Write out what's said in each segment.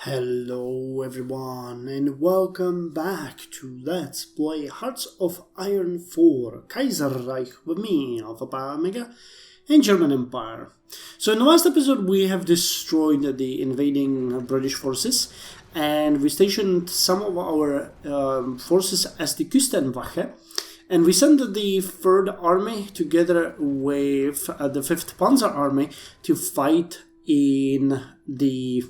Hello everyone and welcome back to Let's Play Hearts of Iron 4 Kaiserreich with me, Alpha Pi Omega, and German Empire. So in the last episode we have destroyed the invading British forces and we stationed some of our forces as the Küstenwache, and we sent the 3rd Army together with the 5th Panzer Army to fight in the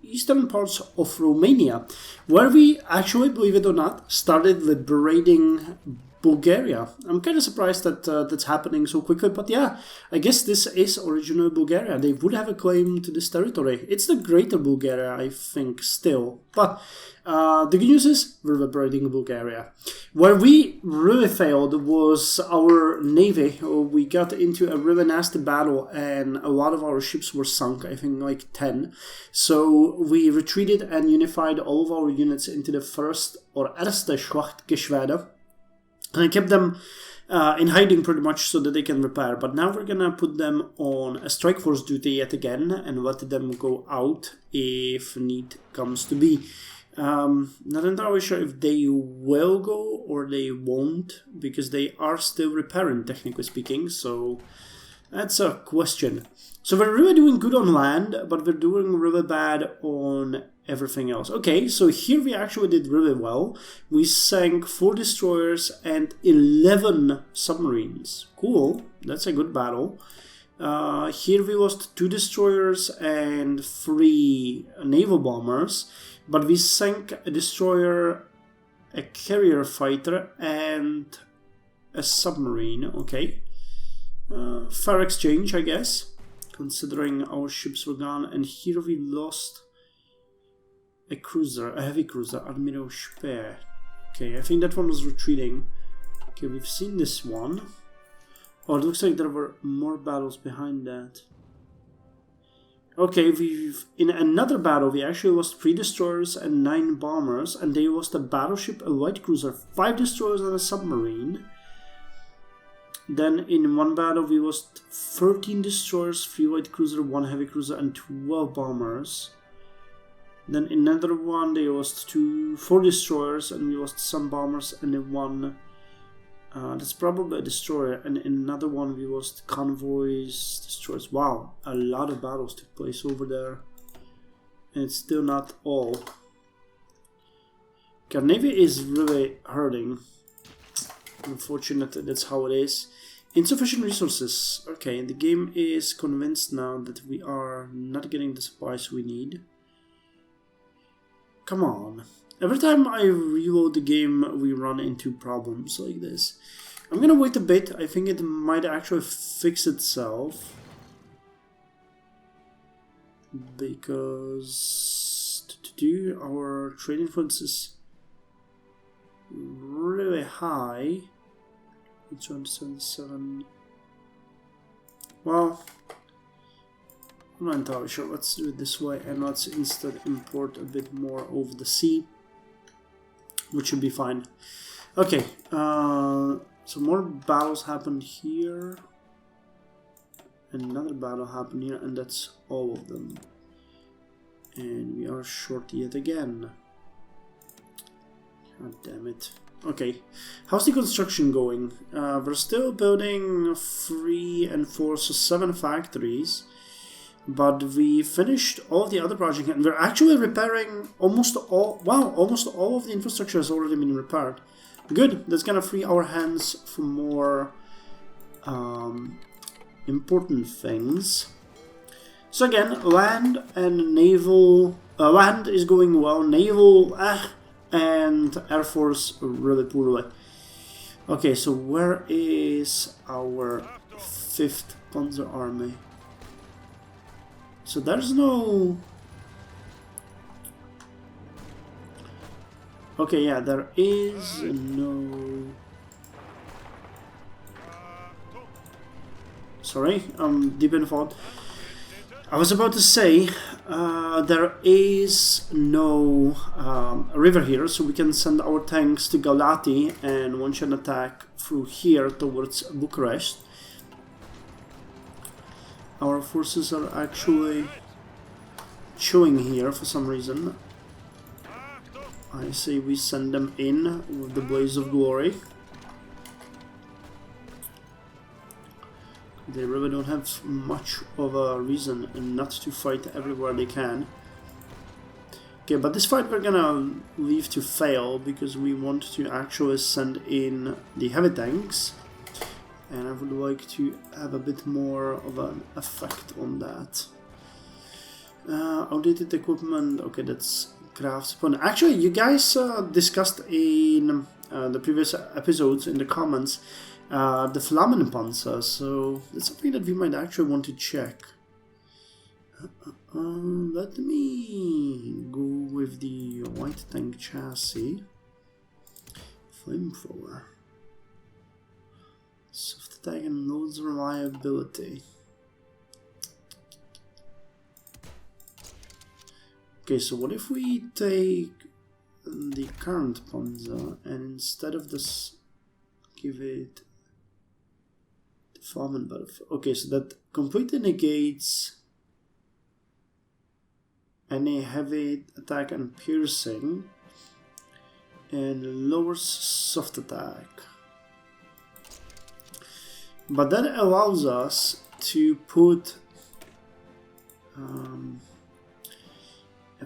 eastern parts of Romania, where we actually, believe it or not, started liberating Bulgaria. I'm kind of surprised that that's happening so quickly, but yeah, I guess this is original Bulgaria. They would have a claim to this territory. It's the greater Bulgaria, I think, still. But the good news is we're liberating Bulgaria. Where we really failed was our navy. We got into a really nasty battle and a lot of our ships were sunk, I think like 10. So we retreated and unified all of our units into the first or erste Schlachtgeschwader. And I kept them in hiding pretty much so that they can repair. But now we're gonna put them on a strike force duty yet again and let them go out if need comes to be. Not entirely sure if they will go or they won't, because they are still repairing, technically speaking, so that's a question. So we're really doing good on land, but we're doing really bad on everything else. Okay, so here we actually did really well. We sank 4 destroyers and 11 submarines. Cool, that's a good battle. Here we lost 2 destroyers and 3 naval bombers, but we sank a destroyer, a carrier fighter, and a submarine. Okay, fair exchange, I guess, considering our ships were gone. And here we lost a cruiser, a heavy cruiser, Admiral Speer. Okay, I think that one was retreating. Okay, we've seen this one. Oh, it looks like there were more battles behind that. Okay, in another battle, we actually lost 3 destroyers and 9 bombers, and they lost a battleship, a light cruiser, 5 destroyers and a submarine. Then in one battle, we lost 13 destroyers, 3 light cruiser, 1 heavy cruiser, and 12 bombers. Then in another one, they lost 4 destroyers, and we lost some bombers, and then 1. That's probably a destroyer, and in another one we lost convoys, destroyers. Wow, a lot of battles took place over there, and it's still not all. Okay, our navy is really hurting. Unfortunately, that's how it is. Insufficient resources. Okay, the game is convinced now that we are not getting the supplies we need. Come on. Every time I reload the game, we run into problems like this. I'm gonna wait a bit. I think it might actually fix itself. Because our trade influence is really high. 277. Well, I'm not entirely sure. Let's do it this way, and let's instead import a bit more over the sea, which should be fine. Okay, so more battles happened here. Another battle happened here, and that's all of them. And we are short yet again. God damn it. Okay, how's the construction going? We're still building 3 and 4, so 7 factories. But we finished all of the other projects, and we're actually repairing almost all. Wow, almost all of the infrastructure has already been repaired. Good. That's gonna free our hands for more important things. So again, land and naval. Land is going well. Naval, and Air Force really poorly. Okay, so where is our 5th Panzer Army? So there's no... Okay, yeah, there is no... Sorry, I'm deep in thought. I was about to say, there is no river here, so we can send our tanks to Galati and launch an attack through here towards Bucharest. Our forces are actually chewing here for some reason. I say we send them in with the blaze of glory. They really don't have much of a reason not to fight everywhere they can. Okay, but this fight we're gonna leave to fail because we want to actually send in the heavy tanks. And I would like to have a bit more of an effect on that. Outdated equipment, okay, that's crafts upon. Actually, you guys discussed in the previous episodes in the comments the Flammen panzer, so that's something that we might actually want to check. Let me go with the light tank chassis. Flamethrower. Soft attack and loads reliability. Okay, so what if we take the current panzer and instead of this give it the Flammen battlefield? Okay, so that completely negates any heavy attack and piercing and lowers soft attack. But that allows us to put a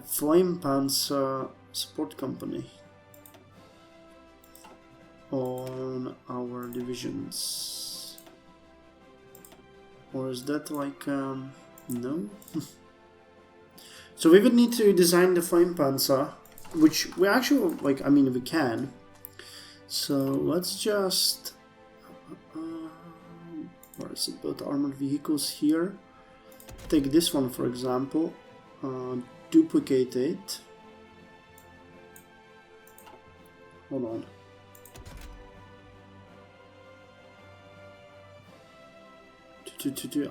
flame panzer support company on our divisions. Or is that like no? So we would need to design the flame panzer, which we actually like. I mean, we can. So let's just where is it? Build armored vehicles here. Take this one for example. Duplicate it. Hold on. I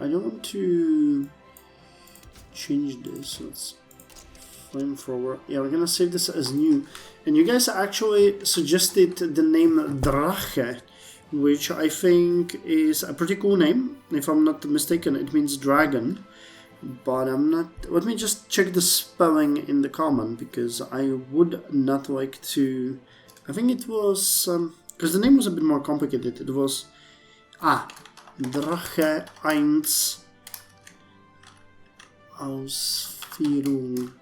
don't want to change this. Let's flamethrower. Yeah, we're gonna save this as new. And you guys actually suggested the name Drache, which I think is a pretty cool name. If I'm not mistaken, it means dragon. But I'm not. Let me just check the spelling in the comment because I would not like to. I think it was because the name was a bit more complicated. It was Drache 1 Ausführung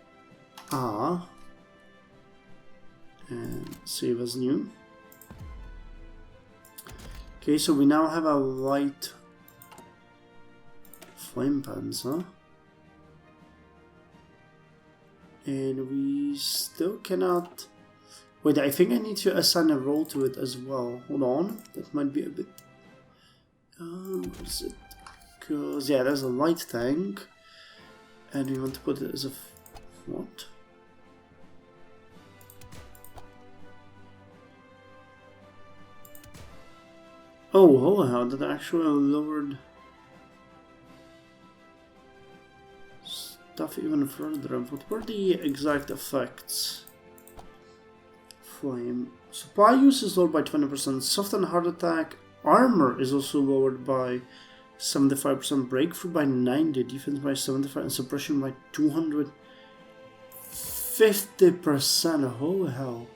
A and save as new. Okay, so we now have a light flame panzer. And we still cannot... Wait, I think I need to assign a role to it as well. Hold on, that might be a bit... what is it? Because, yeah, there's a light tank. And we want to put it as a... What? Oh, how that actually lowered... stuff even further. What were the exact effects? Flame. Supply use is lowered by 20%. Soft and hard attack. Armor is also lowered by 75%. Breakthrough by 90. Defense by 75. And suppression by 250%. Oh hell.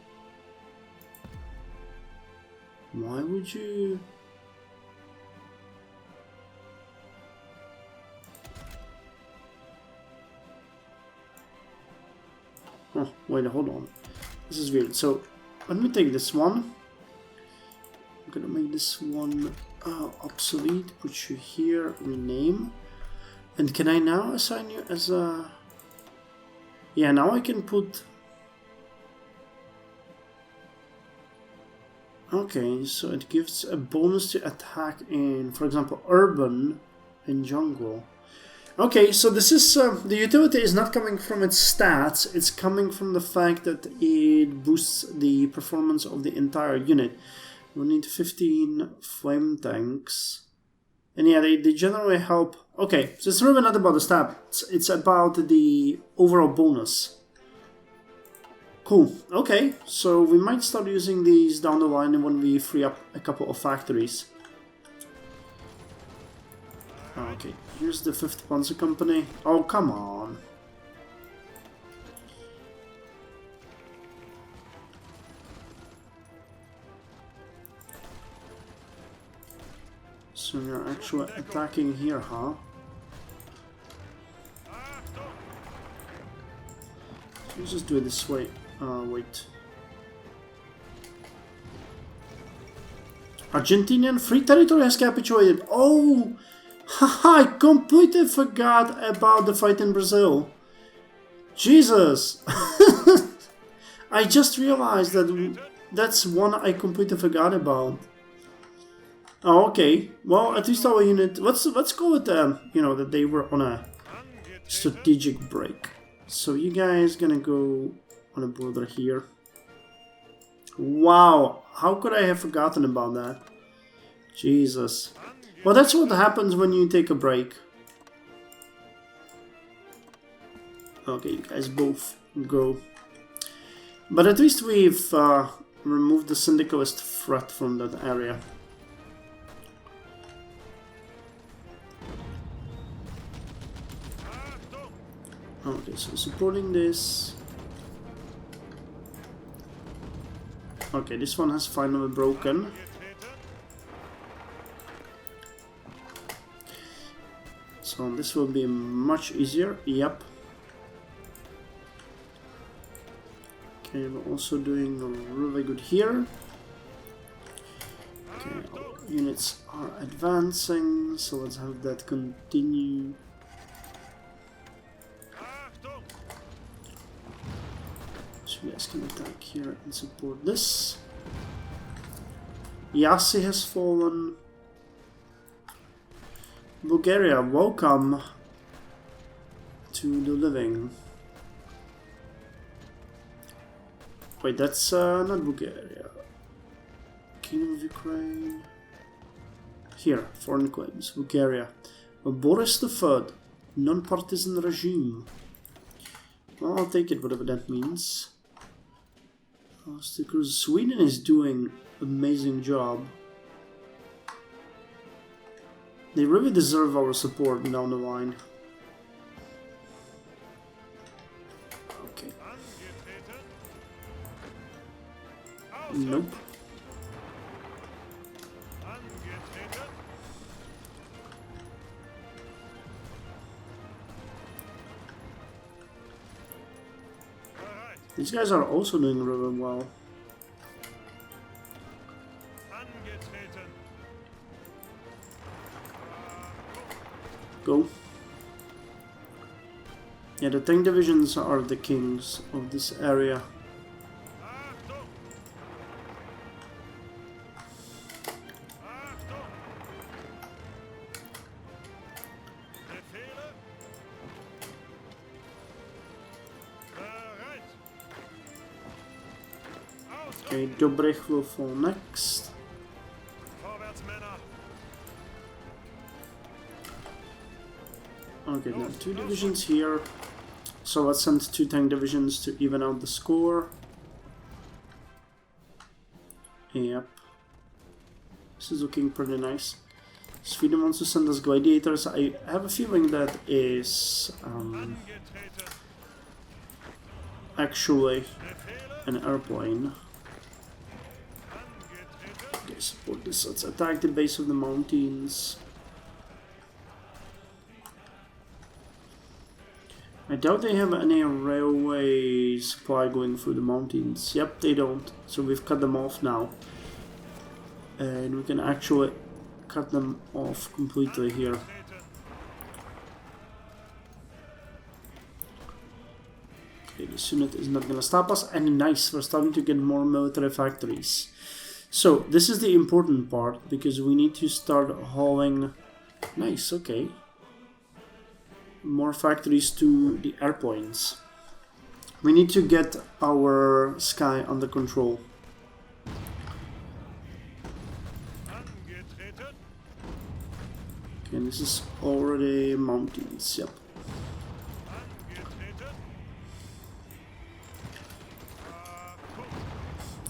Why would you... Oh, wait, hold on. This is weird. So, let me take this one. I'm gonna make this one obsolete. Put you here. Rename. And can I now assign you as a... Yeah, now I can put... Okay, so it gives a bonus to attack in, for example, urban and jungle. Okay, so this is, the utility is not coming from its stats, it's coming from the fact that it boosts the performance of the entire unit. We need 15 flame tanks. And yeah, they generally help. Okay, so it's really not about the stats, it's about the overall bonus. Cool, okay, so we might start using these down the line when we free up a couple of factories. Okay, here's the 5th Panzer Company. Oh, come on. So you're actually attacking here, huh? Let's just do it this way. Wait. Argentinian Free Territory has capitulated. Oh! Haha, I completely forgot about the fight in Brazil. Jesus! I just realized that that's one I completely forgot about. Oh, okay. Well, at least our unit... Let's go with you know, that they were on a strategic break. So you guys gonna go on a border here. Wow, how could I have forgotten about that? Jesus. Well, that's what happens when you take a break. Okay, you guys both go. But at least we've removed the syndicalist threat from that area. Okay, so supporting this. Okay, this one has finally broken. So this will be much easier. Yep. Okay, we're also doing really good here. Okay, our units are advancing, so let's have that continue. So you guys can attack here and support this. Yassi has fallen. Bulgaria, welcome to the living. Wait, that's not Bulgaria. Kingdom of Ukraine. Here, foreign claims. Bulgaria. Boris III, non-partisan regime. Well, I'll take it, whatever that means. Sweden is doing amazing job. They really deserve our support down the line. Okay. Nope. These guys are also doing really well. Go. Yeah, the tank divisions are the kings of this area. Okay, Dobrich will fall next. Okay, now 2 divisions here. So let's send 2 tank divisions to even out the score. Yep. This is looking pretty nice. Sweden wants to send us gladiators. I have a feeling that is actually an airplane. Okay, support this. Let's attack the base of the mountains. I doubt they have any railway supply going through the mountains. Yep, they don't. So we've cut them off now. And we can actually cut them off completely here. Okay, this unit is not gonna stop us. And nice, we're starting to get more military factories. So this is the important part, because we need to start hauling... Nice, okay. More factories to the airplanes. We need to get our sky under control. Okay, this is already mountains, yep.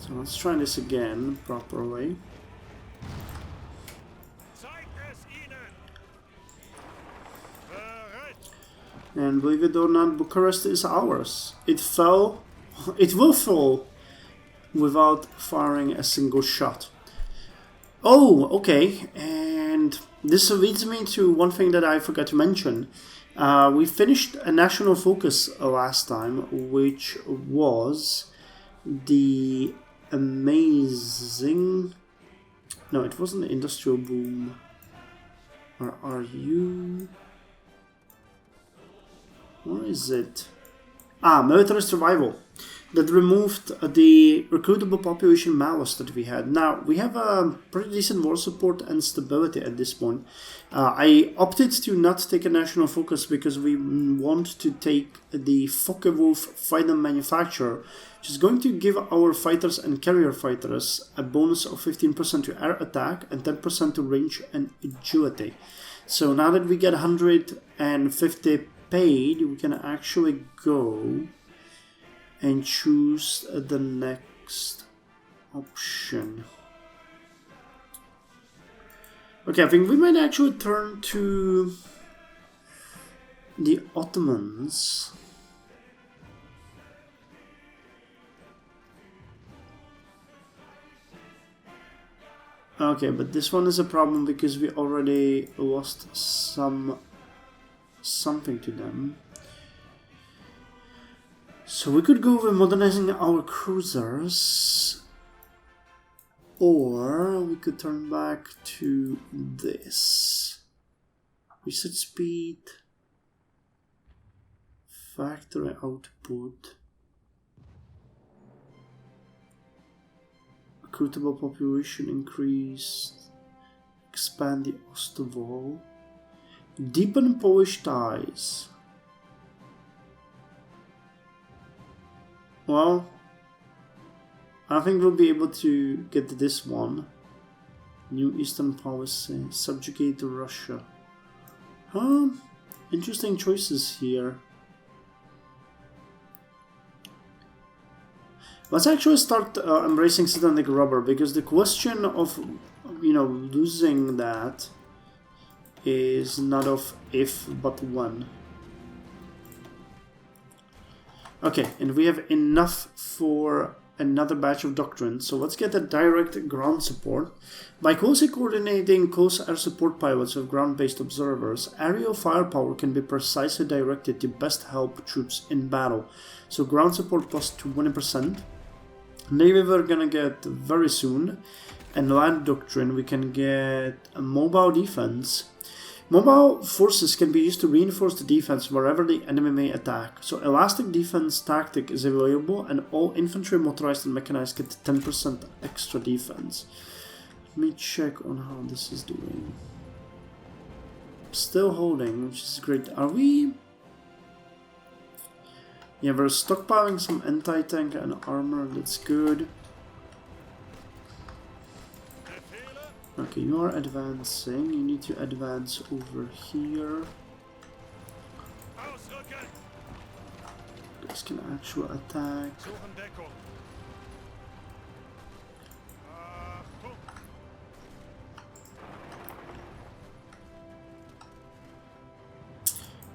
So let's try this again properly. And believe it or not, Bucharest is ours. It fell, it will fall without firing a single shot. Oh, okay. And this leads me to one thing that I forgot to mention. We finished a national focus last time, which was the amazing... No, it wasn't the industrial boom. Or are you... What is it? Ah, military survival. That removed the recruitable population malus that we had. Now, we have a pretty decent war support and stability at this point. I opted to not take a national focus because we want to take the Focke-Wulf fighter manufacturer, which is going to give our fighters and carrier fighters a bonus of 15% to air attack and 10% to range and agility. So now that we get 150 paid, we can actually go and choose the next option. Okay, I think we might actually turn to the Ottomans. Okay, but this one is a problem because we already lost something to them. So we could go with modernizing our cruisers, or we could turn back to this. Research speed, factory output, recruitable population increased, expand the Ostwall, deepen Polish ties. Well, I think we'll be able to get this one. New Eastern policy, subjugate Russia. Interesting choices here. Let's actually start embracing synthetic rubber, because the question of, losing that is not of if, but when. Okay, and we have enough for another batch of doctrines, so let's get a direct ground support. By closely coordinating close air support pilots with ground-based observers, aerial firepower can be precisely directed to best help troops in battle. So ground support plus 20%. Navy we're gonna get very soon, and land doctrine we can get a mobile defense. Mobile forces can be used to reinforce the defense wherever the enemy may attack. So elastic defense tactic is available, and all infantry, motorized and mechanized get 10% extra defense. Let me check on how this is doing. Still holding, which is great. Are we... Yeah, we're stockpiling some anti-tank and armor, that's good. Okay, you are advancing. You need to advance over here. This can actually attack.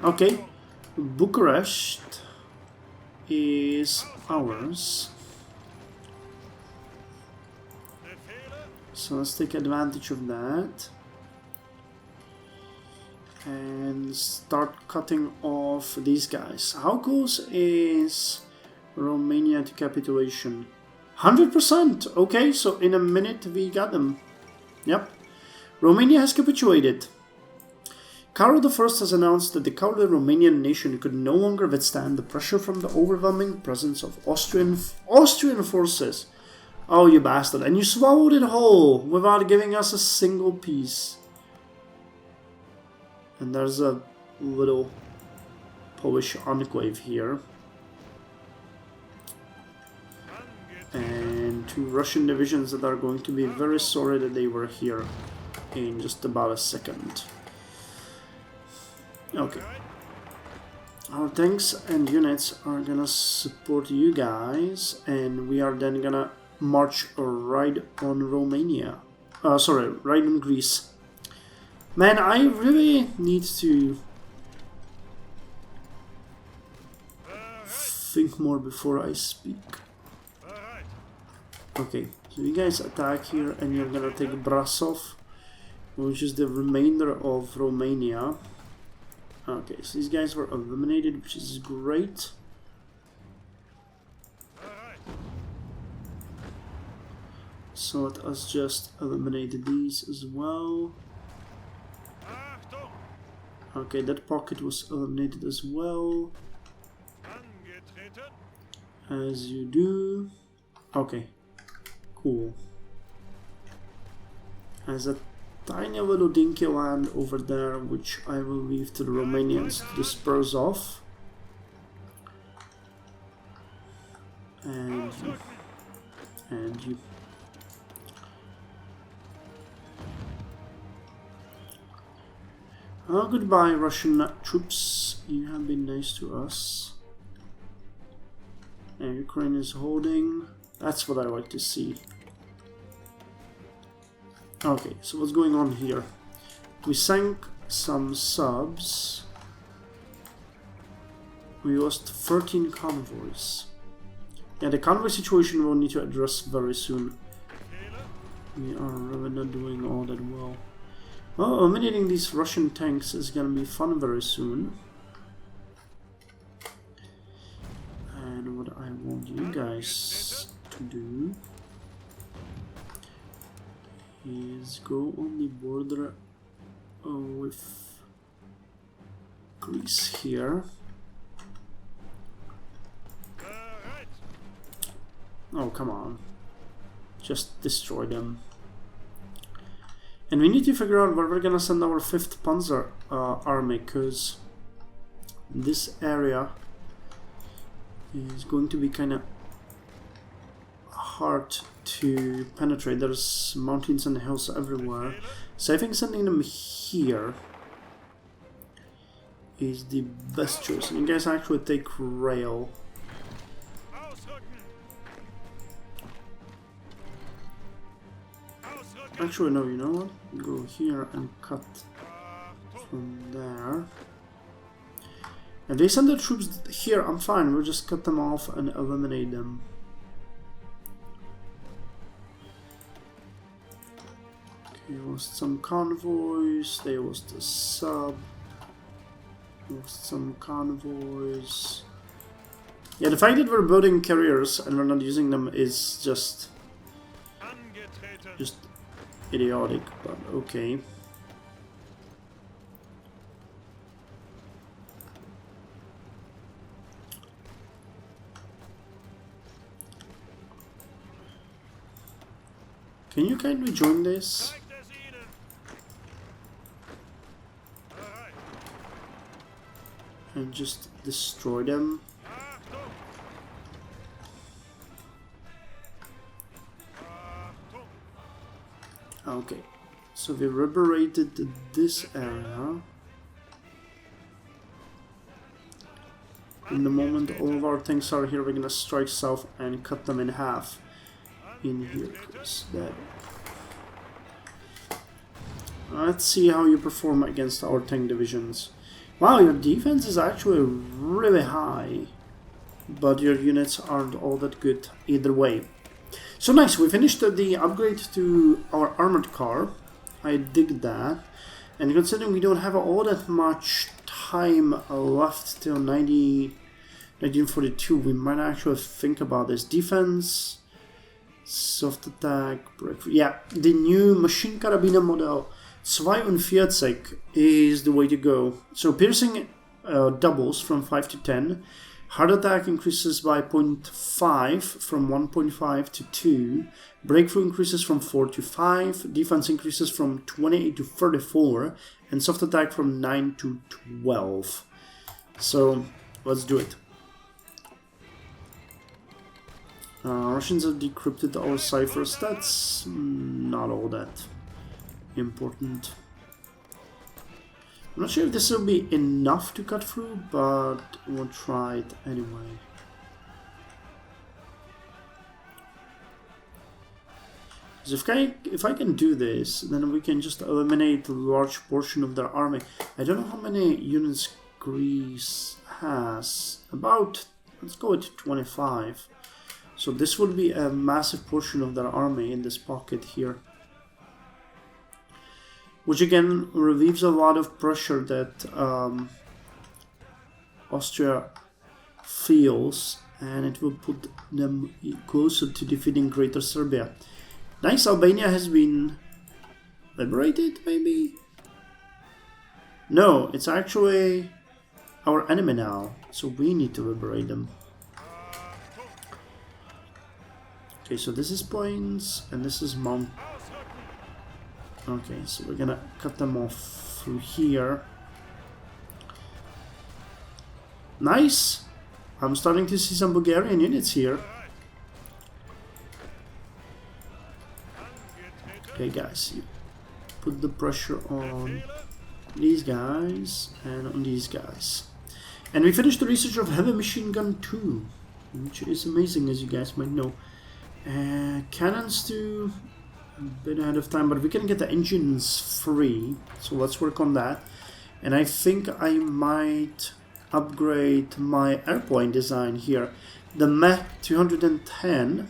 Okay, Bucharest is ours. So let's take advantage of that and start cutting off these guys. How close is Romania to capitulation? 100%! Okay, so in a minute we got them. Yep. Romania has capitulated. Karl I has announced that the cowardly Romanian nation could no longer withstand the pressure from the overwhelming presence of Austrian forces. Oh, you bastard. And you swallowed it whole without giving us a single piece. And there's a little Polish enclave here. And two Russian divisions that are going to be very sorry that they were here in just about a second. Okay. Our tanks and units are gonna support you guys, and we are then gonna march right on Romania. Sorry, right on Greece. Man, I really need to think more before I speak. Okay, so you guys attack here and you're gonna take Brasov, which is the remainder of Romania. Okay, so these guys were eliminated, which is great. So let us just eliminate these as well. Okay, that pocket was eliminated as well. As you do. Okay, cool. As a tiny little dinky land over there, which I will leave to the Romanians to disperse off. And you. And you. Oh, goodbye, Russian troops. You have been nice to us. And Ukraine is holding. That's what I like to see. Okay, so what's going on here? We sank some subs. We lost 13 convoys. Yeah, the convoy situation we'll need to address very soon. We are really not doing all that well. Well, eliminating these Russian tanks is gonna be fun very soon. And what I want you guys to do is go on the border with Greece here. Oh, come on. Just destroy them. And we need to figure out where we're gonna send our 5th Panzer army, because this area is going to be kind of hard to penetrate. There's mountains and hills everywhere. So I think sending them here is the best choice. And you guys actually take rail. Actually, no, you know what? Go here and cut from there. If they send their troops here, I'm fine. We'll just cut them off and eliminate them. Okay, lost some convoys. They lost a sub. Lost some convoys. Yeah, the fact that we're building carriers and we're not using them is just idiotic, but okay. Can you kindly join this? And just destroy them? Okay, so we liberated this area. In the moment all of our tanks are here, we're gonna strike south and cut them in half. In here, that. Let's see how you perform against our tank divisions. Wow, your defense is actually really high, but your units aren't all that good either way. So nice, we finished the upgrade to our armored car. I dig that. And considering we don't have all that much time left till 1942, we might actually think about this. Defense, soft attack, breakthrough. Yeah, the new machine carabiner model 42 is the way to go. So piercing doubles from 5 to 10. Hard attack increases by 0.5 from 1.5 to 2. Breakthrough increases from 4 to 5. Defense increases from 28 to 34. And soft attack from 9 to 12. So let's do it. Russians have decrypted our ciphers. That's not all that important. I'm not sure if this will be enough to cut through, but we'll try it anyway. So if I can do this, then we can just eliminate a large portion of their army. I don't know how many units Greece has. About, let's go with 25. So this would be a massive portion of their army in this pocket here. Which again relieves a lot of pressure that Austria feels, and it will put them closer to defeating Greater Serbia. Nice, Albania has been liberated, maybe? No, it's actually our enemy now, so we need to liberate them. Okay, so this is points, and this is mount. Okay, so we're gonna cut them off through here. Nice! I'm starting to see some Bulgarian units here. Okay guys, you put the pressure on these guys and on these guys. And we finished the research of heavy machine gun 2, which is amazing, as you guys might know. Cannons too, a bit ahead of time, but we can get the engines free, so let's work on that. And I think I might upgrade my airplane design here. The Meh 210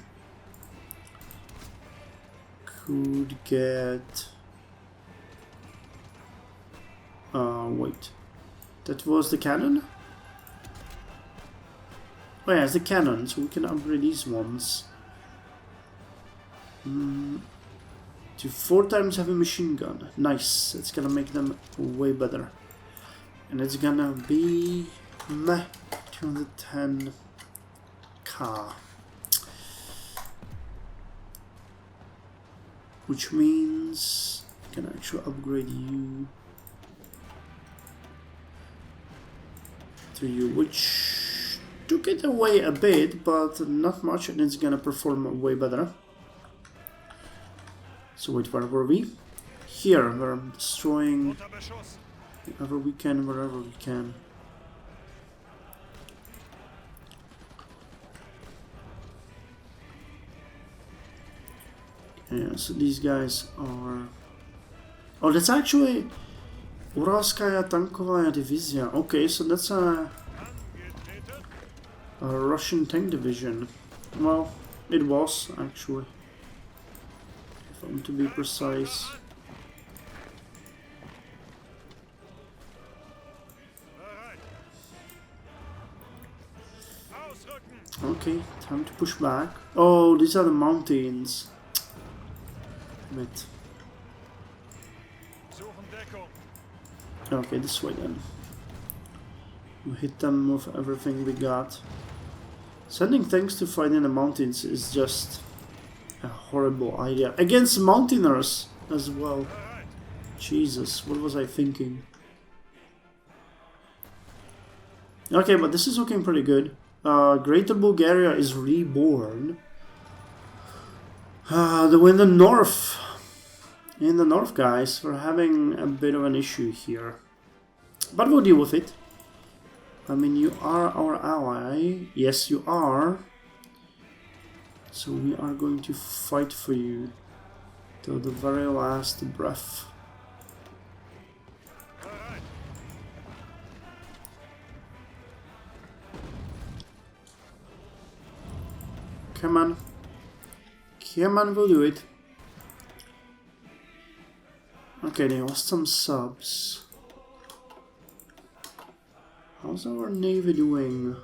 could get... wait, that was the cannon? Oh yeah, it's the cannon, so we can upgrade these ones. To 4 times heavy machine gun. Nice, it's gonna make them way better. And it's gonna be Meh 210K. Which means I can actually upgrade you to you, which took it away a bit, but not much, and it's gonna perform way better. So wait, where were we? Here, we're destroying wherever we can, wherever we can. Yeah, so these guys are... Oh, that's actually Uralskaya Tankovaya Divizia. Okay, so that's a Russian tank division. Well, it was actually, if I'm to be precise. Okay, time to push back. Oh, these are the mountains. Damn it. Okay, this way then. We'll hit them with everything we got. Sending tanks to fight in the mountains is just a horrible idea. Against mountaineers as well. Jesus, what was I thinking? Okay, but this is looking pretty good. Greater Bulgaria is reborn. Though in the north, guys, we're having a bit of an issue here. But we'll deal with it. I mean, you are our ally. Yes, you are. So we are going to fight for you till the very last breath. Come on. Come on, we'll do it. Okay, they lost some subs. How's our navy doing?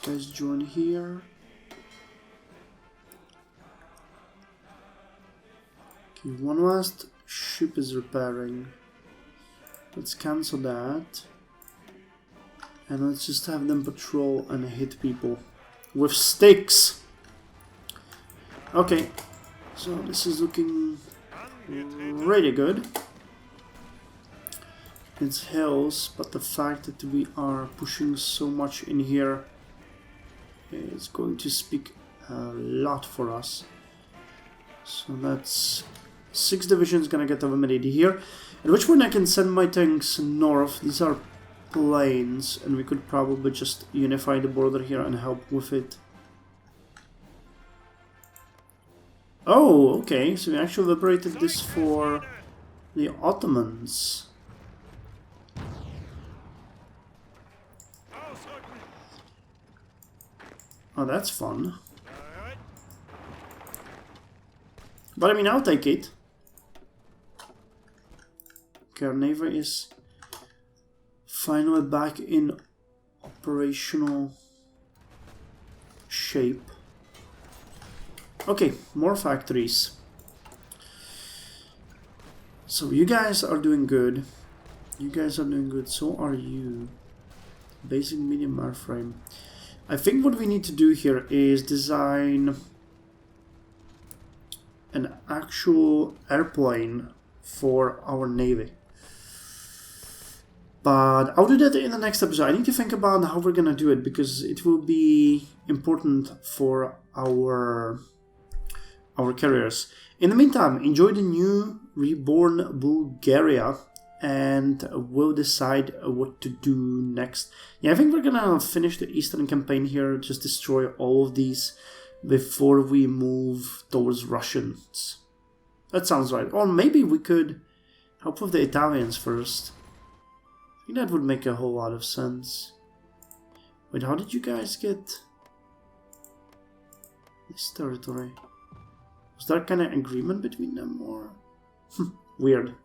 Guys, join here. Okay, one last ship is repairing. Let's cancel that. And let's just have them patrol and hit people with sticks. Okay, so this is looking really good. It's hills, but the fact that we are pushing so much in here is going to speak a lot for us. So that's 6 divisions gonna get eliminated here. At which point I can send my tanks north. These are plains, and we could probably just unify the border here and help with it. Oh, okay, so we actually liberated this for the Ottomans. Oh, that's fun. But I mean, I'll take it. Okay, our Navy is finally back in operational shape. Okay, more factories. So you guys are doing good. You guys are doing good. So are you. Basic medium airframe. I think what we need to do here is design an actual airplane for our navy. But I'll do that in the next episode. I need to think about how we're gonna do it because it will be important for our carriers. In the meantime, enjoy the new reborn Bulgaria, and we'll decide what to do next. Yeah, I think we're gonna finish the Eastern campaign here, just destroy all of these before we move towards Russians. That sounds right. Or maybe we could help with the Italians first. I think that would make a whole lot of sense. Wait, how did you guys get this territory? Was there kind of agreement between them or... Weird.